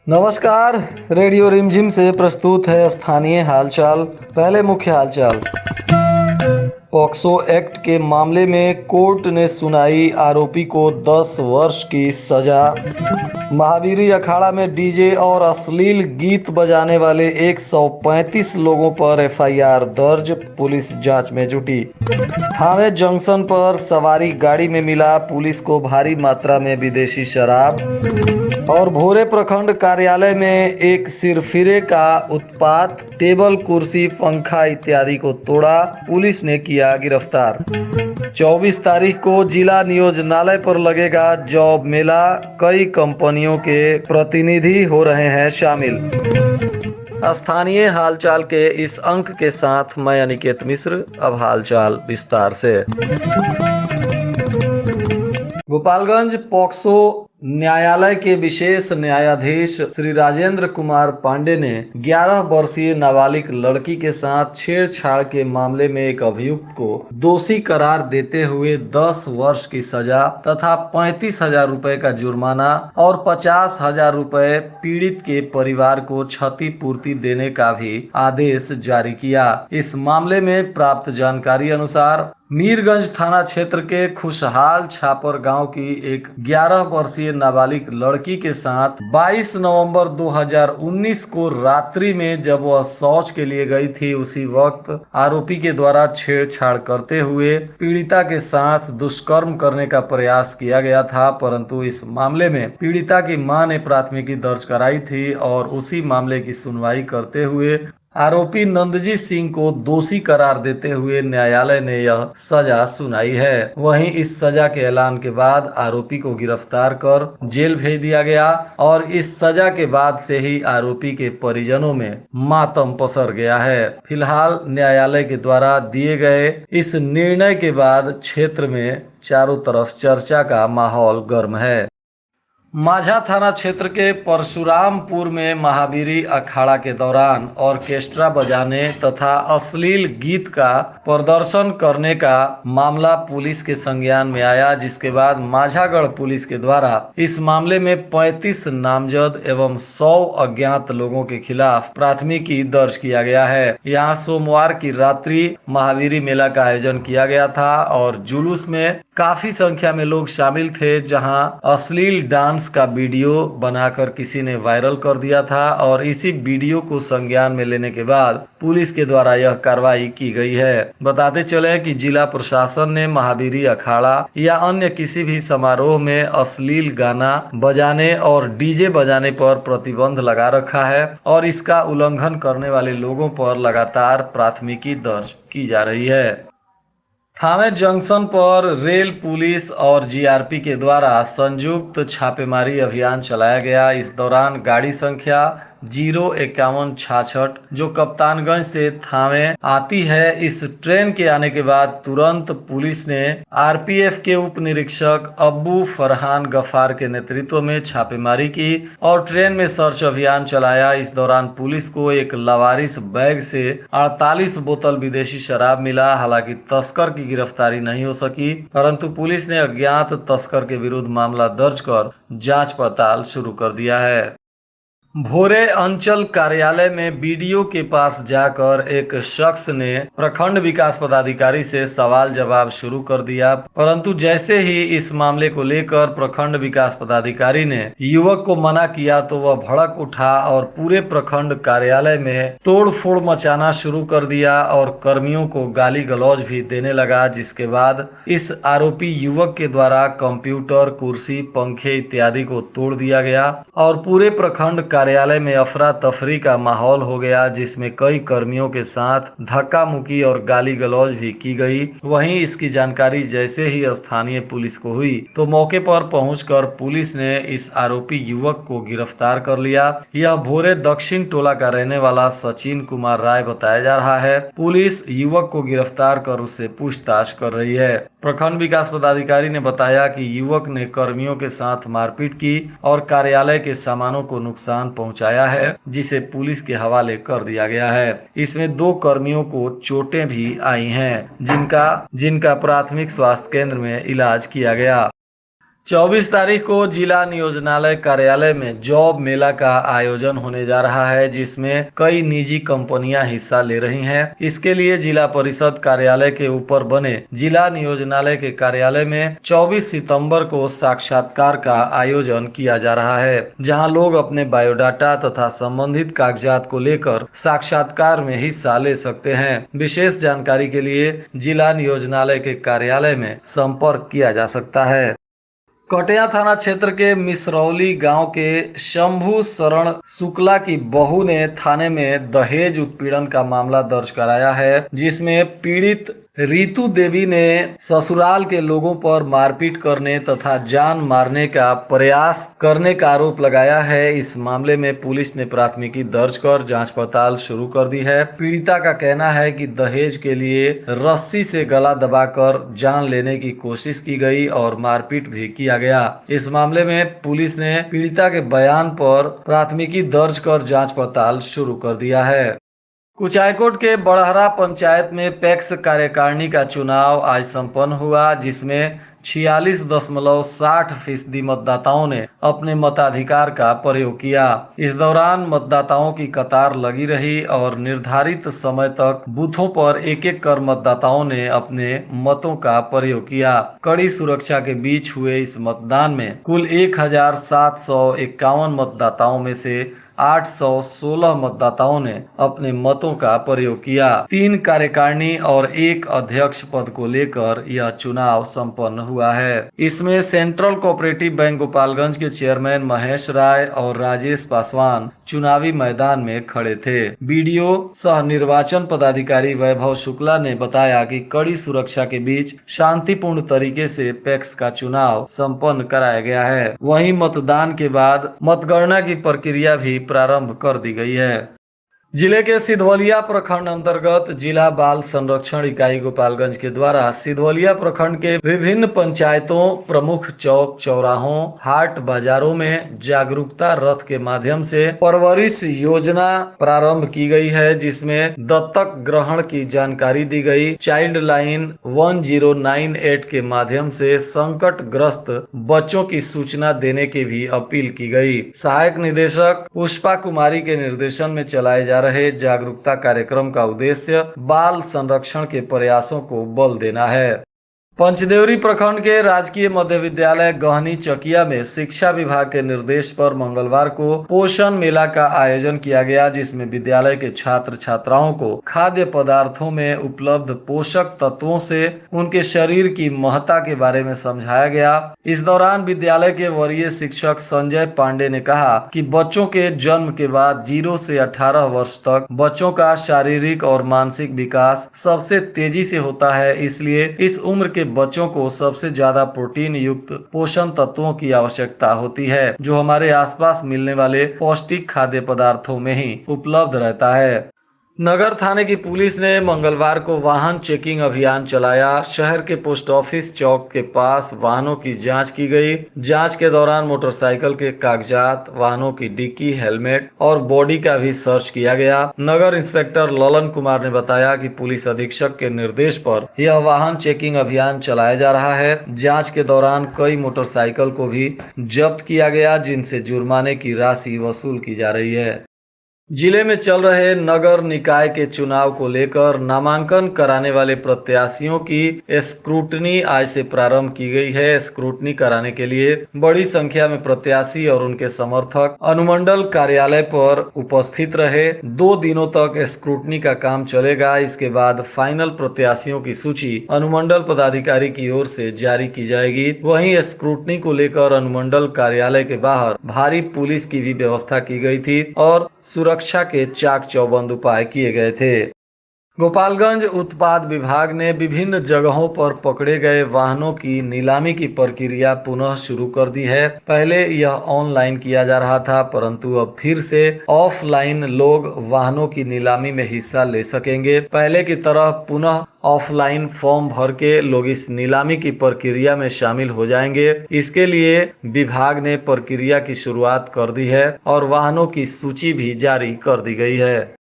नमस्कार। रेडियो रिमझिम से प्रस्तुत है स्थानीय हालचाल। पहले मुख्य हालचाल। पॉक्सो एक्ट के मामले में कोर्ट ने सुनाई आरोपी को 10 वर्ष की सजा। महावीरी अखाड़ा में डीजे और अश्लील गीत बजाने वाले 135 लोगों पर एफआईआर दर्ज, पुलिस जांच में जुटी। थावे जंक्शन पर सवारी गाड़ी में मिला पुलिस को भारी मात्रा में विदेशी शराब। और भोरे प्रखंड कार्यालय में एक सिरफिरे का उत्पात, टेबल कुर्सी पंखा इत्यादि को तोड़ा, पुलिस ने किया गिरफ्तार। 24 तारीख को जिला नियोजनालय पर लगेगा जॉब मेला, कई कंपनियों के प्रतिनिधि हो रहे हैं शामिल। स्थानीय हालचाल के इस अंक के साथ मैं अनिकेत मिश्र। अब हालचाल विस्तार से। गोपालगंज पॉक्सो न्यायालय के विशेष न्यायाधीश श्री राजेंद्र कुमार पांडे ने 11 वर्षीय नाबालिग लड़की के साथ छेड़छाड़ के मामले में एक अभियुक्त को दोषी करार देते हुए 10 वर्ष की सजा तथा 35,000 रुपए का जुर्माना और 50,000 रुपए पीड़ित के परिवार को क्षतिपूर्ति देने का भी आदेश जारी किया। इस मामले में प्राप्त जानकारी अनुसार मीरगंज थाना क्षेत्र के खुशहाल छापर गांव की एक 11 वर्षीय नाबालिग लड़की के साथ 22 नवंबर 2019 को रात्रि में जब वह शौच के लिए गई थी, उसी वक्त आरोपी के द्वारा छेड़छाड़ करते हुए पीड़िता के साथ दुष्कर्म करने का प्रयास किया गया था। परंतु इस मामले में पीड़िता की मां ने प्राथमिकी दर्ज कराई थी और उसी मामले की सुनवाई करते हुए आरोपी नंदजी सिंह को दोषी करार देते हुए न्यायालय ने यह सजा सुनाई है। वहीं इस सजा के ऐलान के बाद आरोपी को गिरफ्तार कर जेल भेज दिया गया और इस सजा के बाद से ही आरोपी के परिजनों में मातम पसर गया है। फिलहाल न्यायालय के द्वारा दिए गए इस निर्णय के बाद क्षेत्र में चारों तरफ चर्चा का माहौल गर्म है। माझा थाना क्षेत्र के परशुरामपुर में महावीरी अखाड़ा के दौरान ऑर्केस्ट्रा बजाने तथा अश्लील गीत का प्रदर्शन करने का मामला पुलिस के संज्ञान में आया, जिसके बाद माझागढ़ पुलिस के द्वारा इस मामले में 35 नामजद एवं 100 अज्ञात लोगों के खिलाफ प्राथमिकी दर्ज किया गया है। यहाँ सोमवार की रात्रि महावीरी मेला का आयोजन किया गया था और जुलूस में काफी संख्या में लोग शामिल थे, जहां अश्लील डांस का वीडियो बनाकर किसी ने वायरल कर दिया था और इसी वीडियो को संज्ञान में लेने के बाद पुलिस के द्वारा यह कार्रवाई की गई है। बताते चले कि जिला प्रशासन ने महावीरी अखाड़ा या अन्य किसी भी समारोह में अश्लील गाना बजाने और डीजे बजाने पर प्रतिबंध लगा रखा है और इसका उल्लंघन करने वाले लोगों पर लगातार प्राथमिकी दर्ज की जा रही है। थावे जंक्शन पर रेल पुलिस और जीआरपी के द्वारा संयुक्त छापेमारी अभियान चलाया गया। इस दौरान गाड़ी संख्या 05166 जो कप्तानगंज से थावे आती है, इस ट्रेन के आने के बाद तुरंत पुलिस ने आरपीएफ के उप निरीक्षक अब्बू फरहान गफार के नेतृत्व में छापेमारी की और ट्रेन में सर्च अभियान चलाया। इस दौरान पुलिस को एक लावारिस बैग से 48 बोतल विदेशी शराब मिला। हालांकि तस्कर की गिरफ्तारी नहीं हो सकी, परंतु पुलिस ने अज्ञात तस्कर के विरुद्ध मामला दर्ज कर जांच पड़ताल शुरू कर दिया है। भोरे अंचल कार्यालय में बीडीओ के पास जाकर एक शख्स ने प्रखंड विकास पदाधिकारी से सवाल जवाब शुरू कर दिया, परंतु जैसे ही इस मामले को लेकर प्रखंड विकास पदाधिकारी ने युवक को मना किया तो वह भड़क उठा और पूरे प्रखंड कार्यालय में तोड़फोड़ मचाना शुरू कर दिया और कर्मियों को गाली गलौज भी देने लगा, जिसके बाद इस आरोपी युवक के द्वारा कंप्यूटर, कुर्सी, पंखे इत्यादि को तोड़ दिया गया और पूरे प्रखंड कार्यालय में अफरा तफरी का माहौल हो गया, जिसमें कई कर्मियों के साथ धक्का मुक्की और गाली गलौज भी की गई। वहीं इसकी जानकारी जैसे ही स्थानीय पुलिस को हुई तो मौके पर पहुंचकर पुलिस ने इस आरोपी युवक को गिरफ्तार कर लिया। यह भोरे दक्षिण टोला का रहने वाला सचिन कुमार राय बताया जा रहा है। पुलिस युवक को गिरफ्तार कर उससे पूछताछ कर रही है। प्रखंड विकास पदाधिकारी ने बताया कि युवक ने कर्मियों के साथ मारपीट की और कार्यालय के सामानों को नुकसान पहुंचाया है, जिसे पुलिस के हवाले कर दिया गया है। इसमें 2 कर्मियों को चोटें भी आई हैं, जिनका जिनका प्राथमिक स्वास्थ्य केंद्र में इलाज किया गया। 24 तारीख को जिला नियोजनालय कार्यालय में जॉब मेला का आयोजन होने जा रहा है, जिसमें कई निजी कंपनियां हिस्सा ले रही हैं। इसके लिए जिला परिषद कार्यालय के ऊपर बने जिला नियोजनालय के कार्यालय में 24 सितंबर को साक्षात्कार का आयोजन किया जा रहा है, जहां लोग अपने बायोडाटा तथा संबंधित कागजात को लेकर साक्षात्कार में हिस्सा ले सकते हैं। विशेष जानकारी के लिए जिला नियोजनालय के कार्यालय में संपर्क किया जा सकता है। कटिया थाना क्षेत्र के मिसरौली गांव के शंभू शरण शुक्ला की बहू ने थाने में दहेज उत्पीड़न का मामला दर्ज कराया है, जिसमें पीड़ित रितु देवी ने ससुराल के लोगों पर मारपीट करने तथा जान मारने का प्रयास करने का आरोप लगाया है। इस मामले में पुलिस ने प्राथमिकी दर्ज कर जांच पड़ताल शुरू कर दी है। पीड़िता का कहना है कि दहेज के लिए रस्सी से गला दबाकर जान लेने की कोशिश की गई और मारपीट भी किया गया। इस मामले में पुलिस ने पीड़िता के बयान पर प्राथमिकी दर्ज कर जांच पड़ताल शुरू कर दिया है। कुचायकोट के बड़हरा पंचायत में पैक्स कार्यकारिणी का चुनाव आज संपन्न हुआ, जिसमें 46.60% मतदाताओं ने अपने मताधिकार का प्रयोग किया। इस दौरान मतदाताओं की कतार लगी रही और निर्धारित समय तक बूथों पर एक-एक कर मतदाताओं ने अपने मतों का प्रयोग किया। कड़ी सुरक्षा के बीच हुए इस मतदान में कुल 1751 मतदाताओं में से 816 मतदाताओं ने अपने मतों का प्रयोग किया। 3 कार्यकारिणी और 1 अध्यक्ष पद को लेकर यह चुनाव संपन्न हुआ है। इसमें सेंट्रल कोऑपरेटिव बैंक गोपालगंज के चेयरमैन महेश राय और राजेश पासवान चुनावी मैदान में खड़े थे। बीडीओ सह निर्वाचन पदाधिकारी वैभव शुक्ला ने बताया कि कड़ी सुरक्षा के बीच शांतिपूर्ण तरीके से पैक्स का चुनाव संपन्न कराया गया है। वहीं मतदान के बाद मतगणना की प्रक्रिया भी प्रारंभ कर दी गई है। जिले के सिधवलिया प्रखंड अंतर्गत जिला बाल संरक्षण इकाई गोपालगंज के द्वारा सिधवलिया प्रखंड के विभिन्न पंचायतों, प्रमुख चौक चौराहों, हाट बाजारों में जागरूकता रथ के माध्यम से परवरिश योजना प्रारंभ की गई है, जिसमें दत्तक ग्रहण की जानकारी दी गई। चाइल्ड लाइन 1098 के माध्यम से संकट ग्रस्त बच्चों की सूचना देने की भी अपील की गई। सहायक निदेशक पुष्पा कुमारी के निर्देशन में चलाए जा रहे जागरूकता कार्यक्रम का उद्देश्य बाल संरक्षण के प्रयासों को बल देना है। पंचदेवरी प्रखंड के राजकीय मध्य विद्यालय गहनी चकिया में शिक्षा विभाग के निर्देश पर मंगलवार को पोषण मेला का आयोजन किया गया, जिसमें विद्यालय के छात्र छात्राओं को खाद्य पदार्थों में उपलब्ध पोषक तत्वों से उनके शरीर की महत्ता के बारे में समझाया गया। इस दौरान विद्यालय के वरीय शिक्षक संजय पांडे ने कहा कि बच्चों के जन्म के बाद 0 से 18 वर्ष तक बच्चों का शारीरिक और मानसिक विकास सबसे तेजी से होता है, इसलिए इस उम्र के बच्चों को सबसे ज्यादा प्रोटीन युक्त पोषण तत्वों की आवश्यकता होती है, जो हमारे आसपास मिलने वाले पौष्टिक खाद्य पदार्थों में ही उपलब्ध रहता है। नगर थाने की पुलिस ने मंगलवार को वाहन चेकिंग अभियान चलाया। शहर के पोस्ट ऑफिस चौक के पास वाहनों की जांच की गई। जांच के दौरान मोटरसाइकिल के कागजात, वाहनों की डिक्की, हेलमेट और बॉडी का भी सर्च किया गया। नगर इंस्पेक्टर ललन कुमार ने बताया कि पुलिस अधीक्षक के निर्देश पर यह वाहन चेकिंग अभियान चलाया जा रहा है। जाँच के दौरान कई मोटरसाइकिल को भी जब्त किया गया, जिनसे जुर्माने की राशि वसूल की जा रही है। जिले में चल रहे नगर निकाय के चुनाव को लेकर नामांकन कराने वाले प्रत्याशियों की स्क्रूटनी आज से प्रारंभ की गई है। स्क्रूटनी कराने के लिए बड़ी संख्या में प्रत्याशी और उनके समर्थक अनुमंडल कार्यालय पर उपस्थित रहे। 2 दिनों तक स्क्रूटनी का काम चलेगा। इसके बाद फाइनल प्रत्याशियों की सूची अनुमंडल पदाधिकारी की ओर से जारी की जाएगी। वहीं स्क्रूटनी को लेकर अनुमंडल कार्यालय के बाहर भारी पुलिस की भी व्यवस्था की गई थी और सुरक्षा के चाक चौबंद उपाय किए गए थे। गोपालगंज उत्पाद विभाग ने विभिन्न जगहों पर पकड़े गए वाहनों की नीलामी की प्रक्रिया पुनः शुरू कर दी है। पहले यह ऑनलाइन किया जा रहा था, परंतु अब फिर से ऑफलाइन लोग वाहनों की नीलामी में हिस्सा ले सकेंगे। पहले की तरह पुनः ऑफलाइन फॉर्म भर के लोग इस नीलामी की प्रक्रिया में शामिल हो जाएंगे। इसके लिए विभाग ने प्रक्रिया की शुरुआत कर दी है और वाहनों की सूची भी जारी कर दी गई है।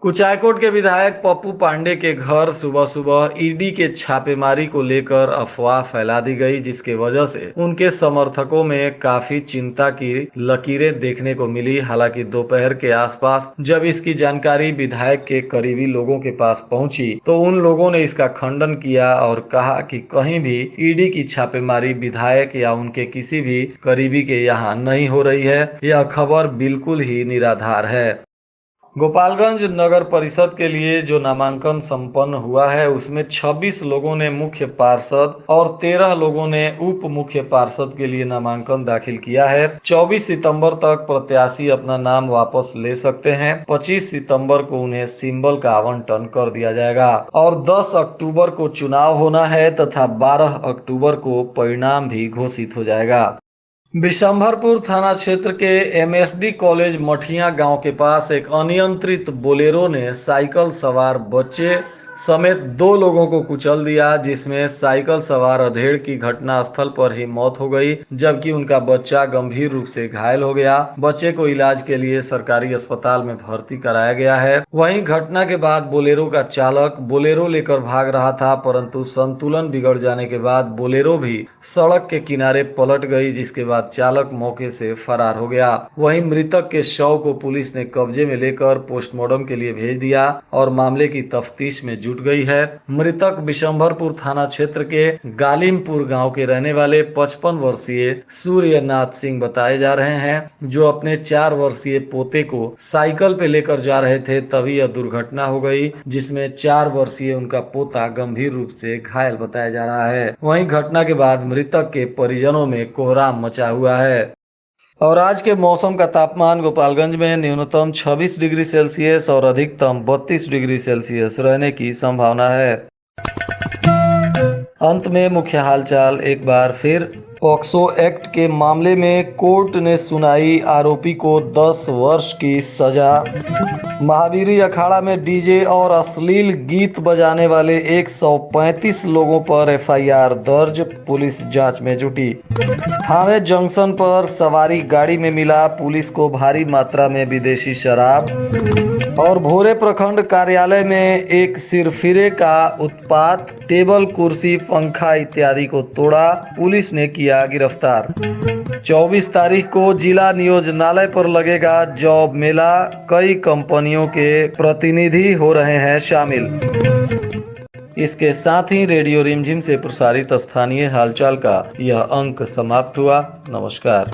कुचायकोट के विधायक पप्पू पांडे के घर सुबह सुबह ईडी के छापेमारी को लेकर अफवाह फैला दी गई, जिसके वजह से उनके समर्थकों में काफी चिंता की लकीरें देखने को मिली। हालांकि दोपहर के आसपास जब इसकी जानकारी विधायक के करीबी लोगों के पास पहुंची तो उन लोगों ने इसका खंडन किया और कहा कि कहीं भी ईडी की छापेमारी विधायक या उनके किसी भी करीबी के यहाँ नहीं हो रही है। यह खबर बिल्कुल ही निराधार है। गोपालगंज नगर परिषद के लिए जो नामांकन संपन्न हुआ है उसमें 26 लोगों ने मुख्य पार्षद और 13 लोगों ने उप मुख्य पार्षद के लिए नामांकन दाखिल किया है। 24 सितंबर तक प्रत्याशी अपना नाम वापस ले सकते हैं। 25 सितंबर को उन्हें सिंबल का आवंटन कर दिया जाएगा और 10 अक्टूबर को चुनाव होना है तथा 12 अक्टूबर को परिणाम भी घोषित हो जाएगा। बिशंभरपुर थाना क्षेत्र के एमएसडी कॉलेज मठिया गांव के पास एक अनियंत्रित बोलेरो ने साइकिल सवार बच्चे समेत 2 लोगों को कुचल दिया, जिसमें साइकिल सवार अधेड़ की घटना स्थल पर ही मौत हो गई, जबकि उनका बच्चा गंभीर रूप से घायल हो गया। बच्चे को इलाज के लिए सरकारी अस्पताल में भर्ती कराया गया है। वहीं घटना के बाद बोलेरो का चालक बोलेरो लेकर भाग रहा था, परंतु संतुलन बिगड़ जाने के बाद बोलेरो भी सड़क के किनारे पलट गई, जिसके बाद चालक मौके से फरार हो गया। वहीं मृतक के शव को पुलिस ने कब्जे में लेकर पोस्टमार्टम के लिए भेज दिया और मामले की तफ्तीश में जुट गई है। मृतक बिशंभरपुर थाना क्षेत्र के गालिमपुर गांव के रहने वाले 55 वर्षीय सूर्यनाथ सिंह बताए जा रहे हैं, जो अपने 4 वर्षीय पोते को साइकिल पे लेकर जा रहे थे, तभी यह दुर्घटना हो गई, जिसमें 4 वर्षीय उनका पोता गंभीर रूप से घायल बताया जा रहा है। वहीं घटना के बाद मृतक के परिजनों में कोहराम मचा हुआ है। और आज के मौसम का तापमान गोपालगंज में न्यूनतम 26 डिग्री सेल्सियस और अधिकतम 32 डिग्री सेल्सियस रहने की संभावना है। अंत में मुख्य हालचाल एक बार फिर। पॉक्सो एक्ट के मामले में कोर्ट ने सुनाई आरोपी को 10 वर्ष की सजा। महावीरी अखाड़ा में डीजे और अश्लील गीत बजाने वाले 135 लोगों पर एफआईआर दर्ज, पुलिस जांच में जुटी। थावे जंक्शन पर सवारी गाड़ी में मिला पुलिस को भारी मात्रा में विदेशी शराब। और भोरे प्रखंड कार्यालय में एक सिरफिरे का उत्पात, टेबल कुर्सी पंखा इत्यादि को तोड़ा, पुलिस ने किया गिरफ्तार। 24 तारीख को जिला नियोजनालय पर लगेगा जॉब मेला, कई कंपनियों के प्रतिनिधि हो रहे हैं शामिल। इसके साथ ही रेडियो रिमझिम से प्रसारित स्थानीय हालचाल का यह अंक समाप्त हुआ। नमस्कार।